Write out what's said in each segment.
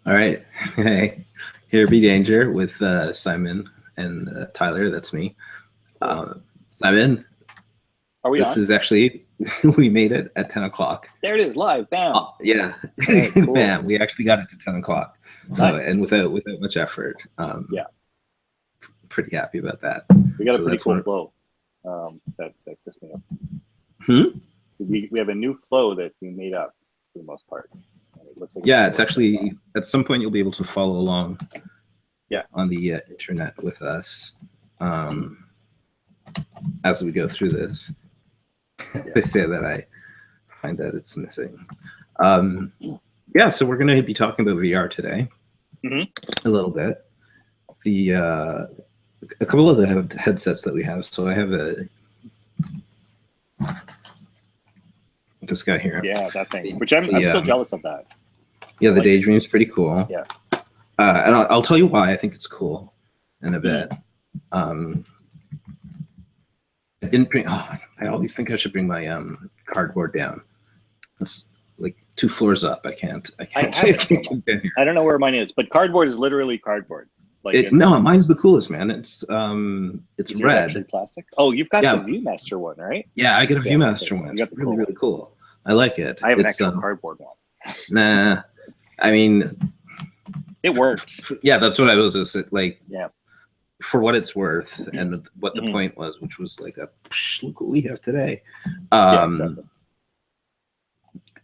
All right. Hey, here be danger with Simon and Tyler. That's me. Cool. Simon, Are we this on? is actually we made it at 10 o'clock. There it is, live. Bam. Yeah, Hey, cool. bam! We actually got it to 10 o'clock. So Nice. and without much effort. Yeah. Pretty happy about that. We got a So pretty that's cool one. flow. That Chris made up. Hmm? We have a new flow that we made up for the most part. And it looks like Yeah, it's actually at some point you'll be able to follow along. Yeah. On the internet with us as we go through this. They say that I find that it's missing. Yeah, so we're going to be talking about VR today a little bit. A couple of the headsets that we have. So I have this guy here. Yeah, that thing. Which I'm still jealous of that. Yeah, the Daydream is pretty cool. Yeah. And I'll tell you why I think it's cool in a bit. I didn't bring. Oh, I always think I should bring my cardboard down. It's like 2 floors up. I can't I don't know where mine is, but cardboard is literally cardboard. Like no, mine's the coolest, man. It's red. Plastic. Oh, you've got the Viewmaster one, right? Yeah, I get a Viewmaster one. It's really cool. I like it. I have an actual cardboard one. Nah, I mean, it works. Yeah, that's what I was just like. Yeah. For what it's worth and what the point was, which was like look what we have today. Exactly.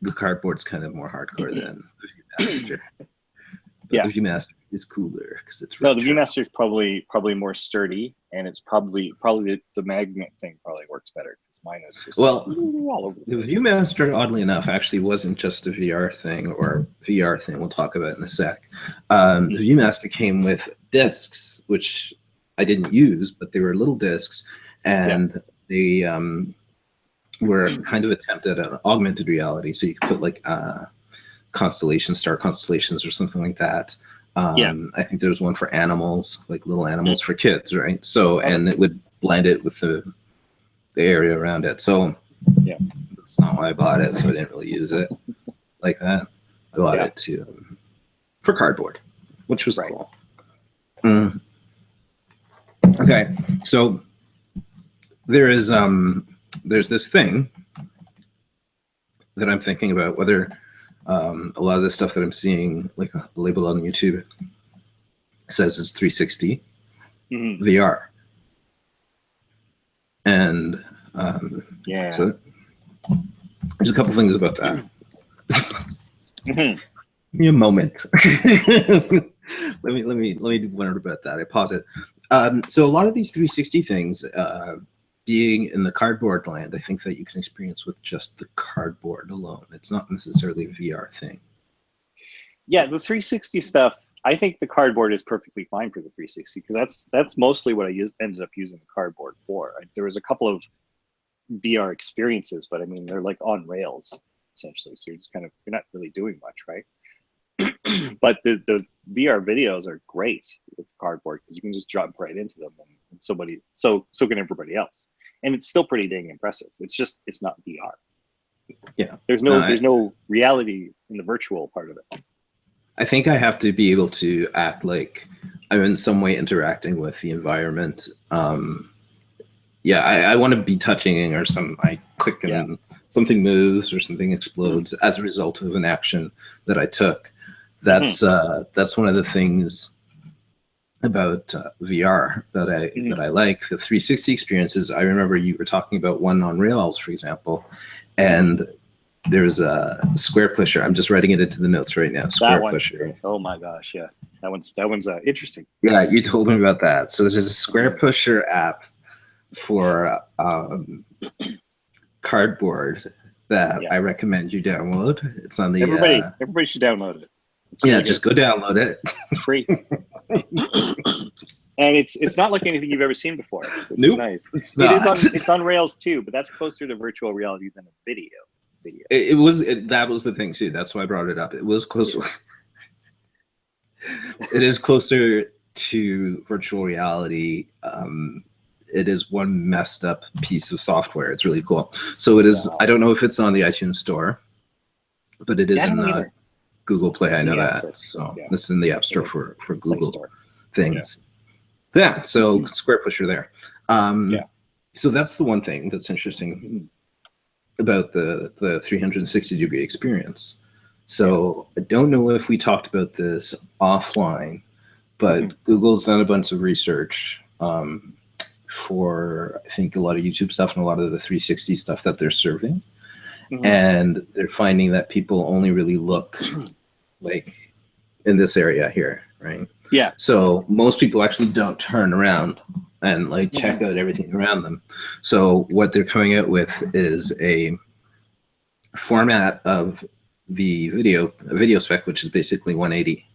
The cardboard's kind of more hardcore than the Viewmaster. Yeah, the Viewmaster is cooler because it's the Viewmaster is probably more sturdy, and it's probably the magnet thing probably works better because mine is just all over the place. Viewmaster, oddly enough, actually wasn't just a VR thing or VR thing. We'll talk about it in a sec. The Viewmaster came with discs, which I didn't use, but they were little discs, and they were kind of attempt at an augmented reality. So you could put like star constellations or something like that. I think there was one for animals, like little animals for kids, right? So, and it would blend it with the area around it. So that's not why I bought it. So I didn't really use it like that. I bought it for cardboard, which was cool. Okay, so there's this thing that I'm thinking about whether a lot of the stuff that I'm seeing, like labeled on YouTube, says it's 360 VR, and so there's a couple things about that. Give me a moment. let me wonder about that. I pause it. So a lot of these 360 things, being in the cardboard land, I think that you can experience with just the cardboard alone. It's not necessarily a VR thing. Yeah, the 360 stuff, I think the cardboard is perfectly fine for the 360 because that's mostly what I ended up using the cardboard for. There was a couple of VR experiences, but I mean they're like on rails essentially, so you're not really doing much, right? But the VR videos are great with cardboard because you can just jump right into them, and so can everybody else, and it's still pretty dang impressive. It's not VR. Yeah, there's no reality in the virtual part of it. I think I have to be able to act like I'm in some way interacting with the environment. I want to be touching or I click and something moves or something explodes as a result of an action that I took. That's one of the things about VR that I like. The 360 experiences. I remember you were talking about one on rails, for example, and there's a square pusher. I'm just writing it into the notes right now. Square pusher. Oh my gosh, yeah, that one's interesting. Yeah, you told me about that. So there's a square pusher app for cardboard that I recommend you download. It's on the everybody should download it. Just go download it. It's free. And it's not like anything you've ever seen before, which is nice. It's on Rails too, but that's closer to virtual reality than a video. That was the thing too. That's why I brought it up. It was closer. It is closer to virtual reality. It is one messed up piece of software. It's really cool. So it is. I don't know if it's on the iTunes store, but it is in Google Play. I know the App that. Store. So Yeah. this is in the App Store Yeah. for Play Google Store. things. Yeah. So square pusher there. Yeah. So that's the one thing that's interesting about the 360-degree experience. So I don't know if we talked about this offline, but Google's done a bunch of research for, I think, a lot of YouTube stuff and a lot of the 360 stuff that they're serving. And they're finding that people only really look like in this area here, right? Yeah. So most people actually don't turn around and like check out everything around them. So what they're coming out with is a format of the video spec, which is basically 180.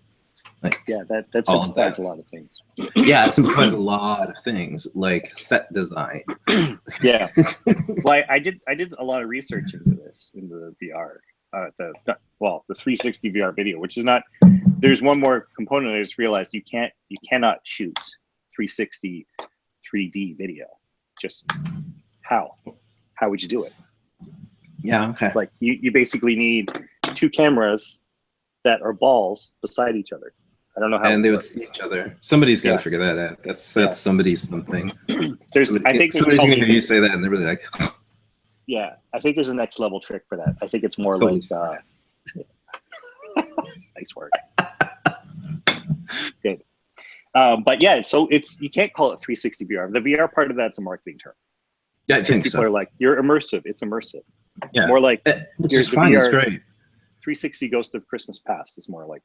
Like, yeah, that simplifies a lot of things. Yeah, it simplifies a lot of things, like set design. Yeah. Well, I did a lot of research into this, into the VR, the 360 VR video, which is not. There's one more component I just realized: you cannot shoot 360 3D video. Just how would you do it? Yeah. Okay. Like you basically need two cameras that are balls beside each other. I don't know how. And they would see each other. Somebody's got to figure that out. That's somebody's something. Somebody's going to hear you say that, and they're really like, yeah. I think there's a next level trick for that. I think it's more totally. like, nice work. Good. But yeah, so you can't call it 360 VR. The VR part of that's a marketing term. Yeah, I think people so. are like, you're immersive. It's immersive. Yeah. It's more like which is fine. VR, it's great. 360 Ghost of Christmas Past is more like.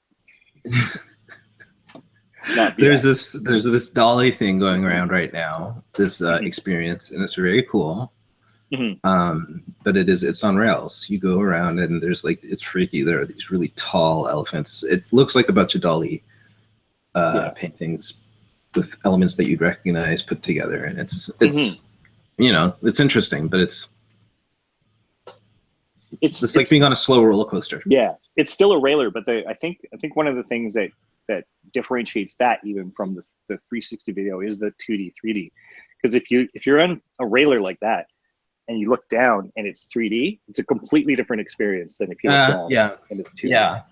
There's this Dolly thing going around right now. This experience, and it's very cool. But it's on rails. You go around and there's like, it's freaky. There are these really tall elephants. It looks like a bunch of Dolly paintings with elements that you'd recognize put together, and it's it's interesting, but it's like being on a slow roller coaster. Yeah, it's still a railer, but I think one of the things that differentiates that even from the 360 video is the 2D 3D, because if you're on a railer like that and you look down and it's 3D, it's a completely different experience than if you look down and it's 2D.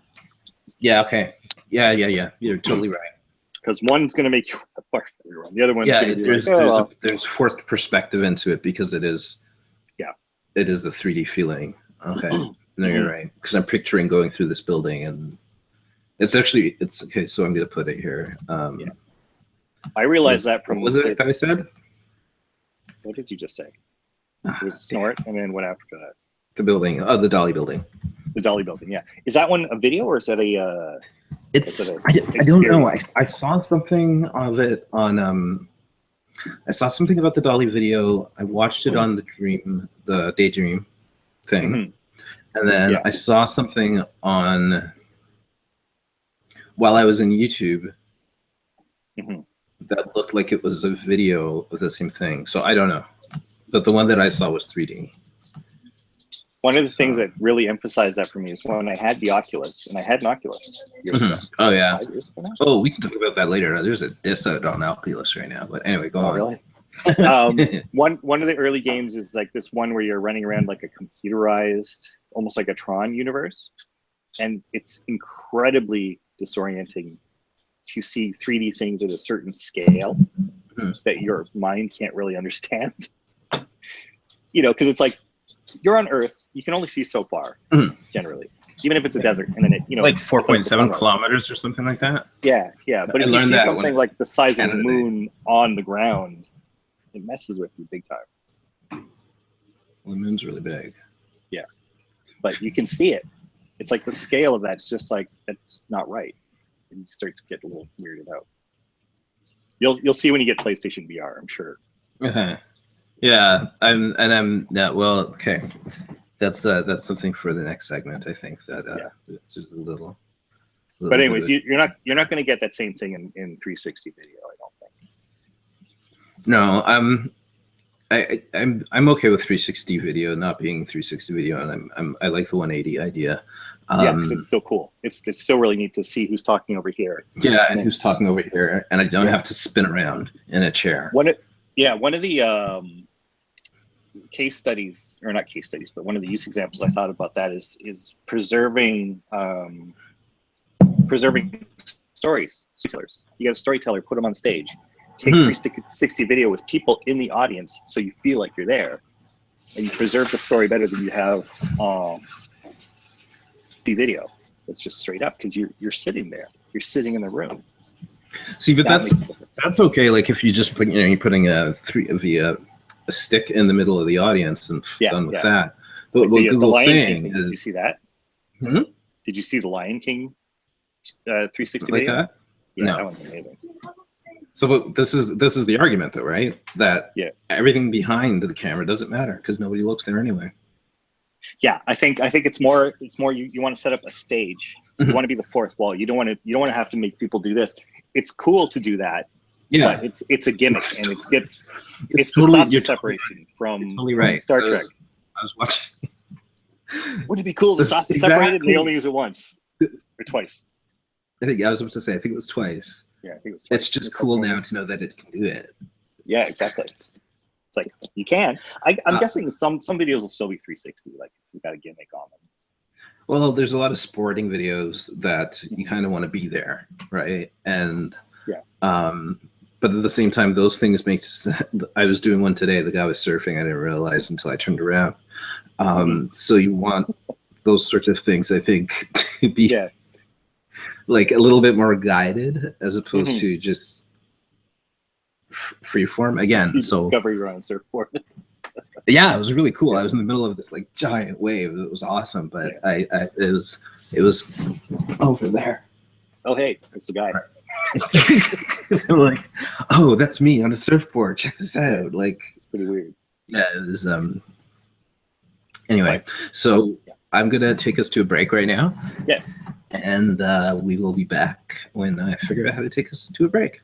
Yeah. Okay. Yeah. You're totally right. Because one's going to make you apart from everyone. The other one's going to be there's forced perspective into it because it is the 3D feeling. Okay. No, you're right. Because I'm picturing going through this building, and it's okay. So I'm going to put it here. I realized that from. What was it that I said? What did you just say? It was a snort, and then what after that? The building. Oh, the Dolly building. The Dolly building. Yeah. Is that one a video or is that a? I don't know. I saw something of it on. I saw something about the Dolly video. I watched it on the Daydream thing, and then I saw something on while I was in YouTube that looked like it was a video of the same thing. So I don't know, but the one that I saw was 3D. One of the things that really emphasized that for me is when I had the Oculus, and I had an Oculus. Oh yeah. Oh, we can talk about that later. There's a diss out on Oculus right now, but anyway, go on. Really? One of the early games is like this one where you're running around like a computerized, almost like a Tron universe, and it's incredibly disorienting to see 3D things at a certain scale that your mind can't really understand. Because it's like you're on Earth, you can only see so far generally, even if it's a desert, and then it's like 4.7 kilometers or something like that. Yeah. But if you see something like the size of the moon on the ground, it messes with you big time. Well, the moon's really big. Yeah, but you can see it. It's like the scale of that's just like that's not right, and you start to get a little weirded out. You'll see when you get PlayStation VR, I'm sure. Yeah, well, okay. That's something for the next segment. I think that it's just a little. But anyways, you're not going to get that same thing in 360 video. I don't think. No, I'm okay with 360 video not being 360 video, and I like the 180 idea. Because it's still cool. It's still really neat to see who's talking over here. Yeah, and who's talking over here, and I don't have to spin around in a chair. One of the case studies, or not case studies, but one of the use examples I thought about that is preserving preserving stories. Storytellers. You got a storyteller, put them on stage. Take 360 video with people in the audience, so you feel like you're there, and you preserve the story better than you have the video. It's just straight up because you're sitting there. You're sitting in the room. See, but that's okay. Like if you just put, you're putting a stick in the middle of the audience and done with that. But what Google's saying is, did you see that? Did you see the Lion King 360 like video? that? Yeah, no. That one's amazing. So this is the argument, though, right? That everything behind the camera doesn't matter because nobody looks there anyway. Yeah, I think it's more you want to set up a stage. You want to be the fourth wall. You don't want to have to make people do this. It's cool to do that. Yeah, but it's a gimmick, and it's totally, the sausage separation from right. Star Trek. I was watching. Wouldn't it be cool to sausage separated and they only use it once or twice? I was about to say, I think it was twice. Yeah, I think it was twice. It's just cool now to know that it can do it. Yeah, exactly. It's like you can. I'm guessing some videos will still be 360, like you got a gimmick on them. Well, there's a lot of sporting videos that you kind of want to be there, right? And but at the same time, those things make sense. I was doing one today. The guy was surfing. I didn't realize until I turned around. So you want those sorts of things, I think, to be like a little bit more guided as opposed to just free form. Again, discover you're on a surfboard. Yeah, it was really cool. I was in the middle of this like giant wave. It was awesome, but it was over there. Oh, hey, it's the guy. I'm like, oh, that's me on a surfboard. Check this out. Like, it's pretty weird. Yeah, it was. Anyway, so I'm gonna take us to a break right now. Yes. And we will be back when I figure out how to take us to a break.